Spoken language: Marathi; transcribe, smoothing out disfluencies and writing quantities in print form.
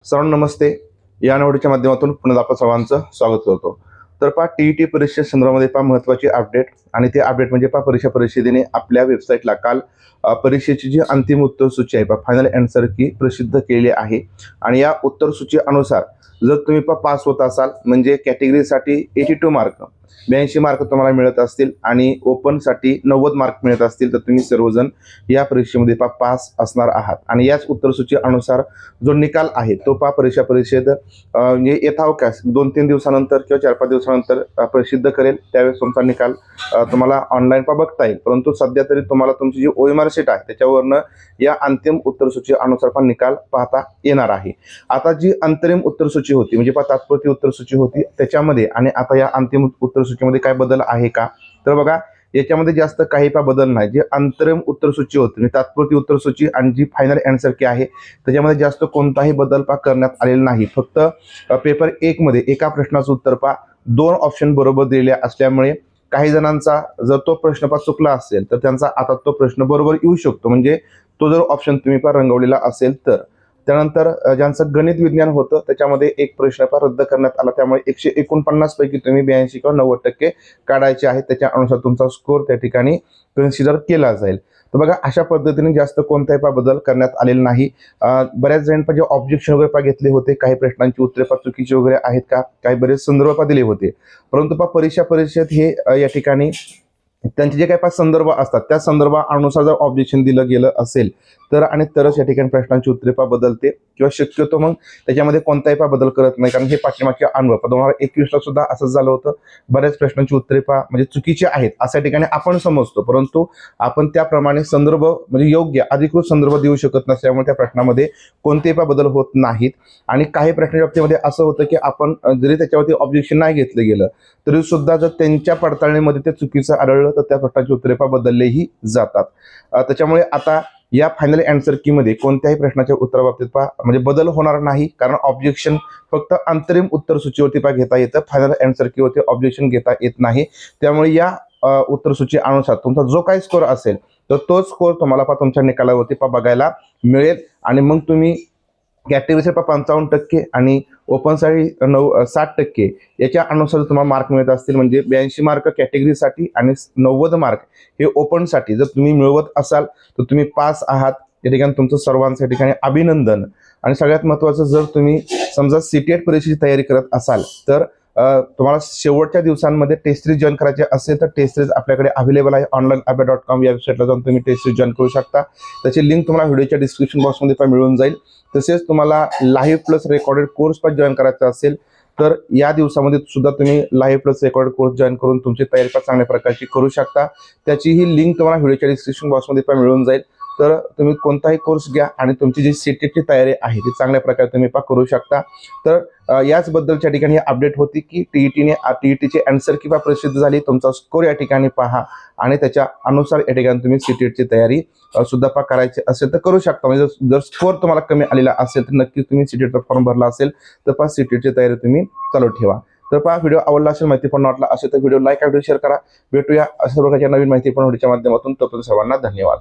सर्वांना नमस्ते. या निवडीच्या माध्यमातून पुन्हा आपण सर्वांचं स्वागत करतो. तर पहा टीईटी परीक्षे संदर्भामध्ये पहा महत्त्वाची अपडेट, आणि ते अपडेट म्हणजे पहा परीक्षा परिषदेने आपल्या वेबसाईटला काल परीक्षेची जी अंतिम उत्तर सूची आहे पहा फायनल आन्सर की प्रसिद्ध केली आहे. आणि या उत्तर सूची अनुसार जर तुम्ही पहा पास होत असाल म्हणजे कॅटेगरीसाठी 82 मार्क 82 मार्क तुम्हाला मिळत असतील आणि ओपनसाठी 90 मार्क मिळत असतील तर तुम्ही सर्वजण या परीक्षेमध्ये पास असणार आहात. आणि याच उत्तर सूची अनुसार जो निकाल आहे तो परीक्षा परिषद म्हणजे यथावकाश 2-3 दिवसानंतर किंवा 4-5 दिवसानंतर प्रसिद्ध करेल. त्यावेळेस तुमचा निकाल तुम्हाला ऑनलाईन बघता येईल. परंतु सध्या तरी तुम्हाला तुमची जी OMR शीट आहे त्याच्यावरनं या अंतिम उत्तर सूची अनुसार पण निकाल पाहता येणार आहे. आता जी अंतरिम उत्तर सूची होती म्हणजे तात्पुरती उत्तर सूची होती त्याच्यामध्ये आणि आता या अंतिम उत्तर सूचीमध्ये काय बदल आहे का, तर बघा याच्यामध्ये जास्त काही बदल नाही. जी अंतरिम उत्तर सूची होती म्हणजे तात्पुरती उत्तर सूची आणि जी फायनल आन्सर की आहे त्याच्यामध्ये जास्त कोणताही बदल करण्यात आलेला नाही. फक्त पेपर 1 मध्ये एका प्रश्नाचं उत्तर 2 ऑप्शन बरोबर दिलेले असल्यामुळे काही जणांचा जर तो प्रश्न चुकला असेल तर त्यांचा आता तो प्रश्न बरोबर येऊ शकतो, म्हणजे तो जर ऑप्शन तुम्ही रंगवलेला असेल तर. त्यानंतर ज्यांचं गणित विज्ञान होतं त्याच्यामध्ये एक प्रश्न रद्द करण्यात आला, त्यामुळे 149 पैकी तुम्ही 82 किंवा 90% काढायचे आहेत. त्याच्या अनुसार तुमचा स्कोर त्या ठिकाणी कन्सिडर केला जाईल. तर बघा अशा पद्धतीने जास्त कोणताही बदल करण्यात आलेला नाही. बऱ्याच जणांनी जे ऑब्जेक्शन वगैरे घेतले होते, काही प्रश्नांची उत्तरे चुकीची वगैरे आहेत का, काही बरेच संदर्भ दिले होते. परंतु परीक्षा परिषद हे या ठिकाणी त्यांचे जे काही संदर्भ असतात त्या संदर्भानुसार जर ऑब्जेक्शन दिलं गेलं असेल तर आणि तरच या ठिकाणी प्रश्नांची उत्तरे बदलते किंवा शक्यतो मग त्याच्यामध्ये कोणताही बदल करत नाही. कारण हे पाठीमागचे अनुभव 2021 ला सुद्धा असंच झालं होतं. बऱ्याच प्रश्नांची उत्तरे म्हणजे चुकीची आहेत अशा ठिकाणी आपण समजतो, परंतु आपण त्याप्रमाणे संदर्भ म्हणजे योग्य अधिकृत संदर्भ देऊ शकत नसल्यामुळे त्या प्रश्नामध्ये कोणतेही बदल होत नाहीत. आणि काही प्रश्नांच्या बाबतीमध्ये असं होतं की आपण जरी त्याच्यावरती ऑब्जेक्शन नाही घेतलं गेलं तरी सुद्धा जर त्यांच्या पडताळणीमध्ये ते चुकीचं आढळलं तर त्या प्रश्नाची उत्तरे बदललेही जातात. त्याच्यामुळे आता या फायनल आन्सर की मध्ये कोणत्याही प्रश्नाच्या उत्तराबाबतीत म्हणजे बदल होणार नाही, कारण ऑब्जेक्शन फक्त अंतरिम उत्तर सूचीवरती घेता येतं, फायनल आन्सर की वरती ऑब्जेक्शन घेता येत नाही. त्यामुळे या उत्तर सूची अनुसार तुमचा जो काही स्कोर असेल तर तो स्कोर तुम्हाला तुमच्या निकालावरती बघायला मिळेल. आणि मग तुम्ही कॅटेगरीसाठी 55% आणि ओपनसाठी 60% याच्या अनुसार तुम्हाला मार्क मिळत असतील. म्हणजे 82 मार्क कॅटेगरीसाठी आणि 90 मार्क हे ओपनसाठी जर तुम्ही मिळवत असाल तर तुम्ही पास आहात. या ठिकाणी तुमचं सर्वांच्या ठिकाणी अभिनंदन. आणि सगळ्यात महत्त्वाचं, जर तुम्ही समजा CTET परीक्षेची तयारी करत असाल तर तुम्हाला शेवटच्या दिवसांमध्ये टेस्ट सीरीज जॉईन करायचे असेल तर टेस्ट सीरीज आपल्याकडे अवेलेबल आहे. onlineabia.com या वेबसाईटला जाऊन तुम्ही टेस्ट सीरीज जॉईन करू शकता. त्याची लिंक तुम्हाला व्हिडिओच्या डिस्क्रिप्शन बॉक्समध्ये मिळून जाईल. तसेच तुम्हाला live plus recorded course join करायचा असेल तर या दिवसामध्ये सुद्धा तुम्ही live plus recorded course join करून तुमची तयारी चांगल्या प्रकारची करू शकता. त्याचीही लिंक तुम्हाला व्हिडिओच्या डिस्क्रिप्शन बॉक्समध्ये मिळून जाईल. तर तुम्ही कोणताही कोर्स घ्या आणि तुमची जी CTETची तयारी आहे ती चांगल्या प्रकारे तुम्ही करू शकता. तर याचबद्दलच्या ठिकाणी अपडेट होती की टीईटीची आन्सर की प्रसिद्ध झाली. तुमचा स्कोर या ठिकाणी पहा आणि त्याच्या अनुसार या ठिकाणी तुम्ही CTETची तयारी सुद्धा करायची असेल तर करू शकता. म्हणजे जर स्कोर तुम्हाला कमी आलेला असेल तर नक्कीच तुम्ही CTETचा फॉर्म भरला असेल तर CTETची तयारी तुम्ही चालू ठेवा. तर व्हिडिओ आवडला असेल, माहितीपूर्ण वाटला असेल तर व्हिडिओ लाईक आणि शेअर करा. भेटूया अशा प्रकारच्या नवीन माहितीपूर्ण व्हिडिओच्या माध्यमातून. तोपर्यंत सर्वांना धन्यवाद.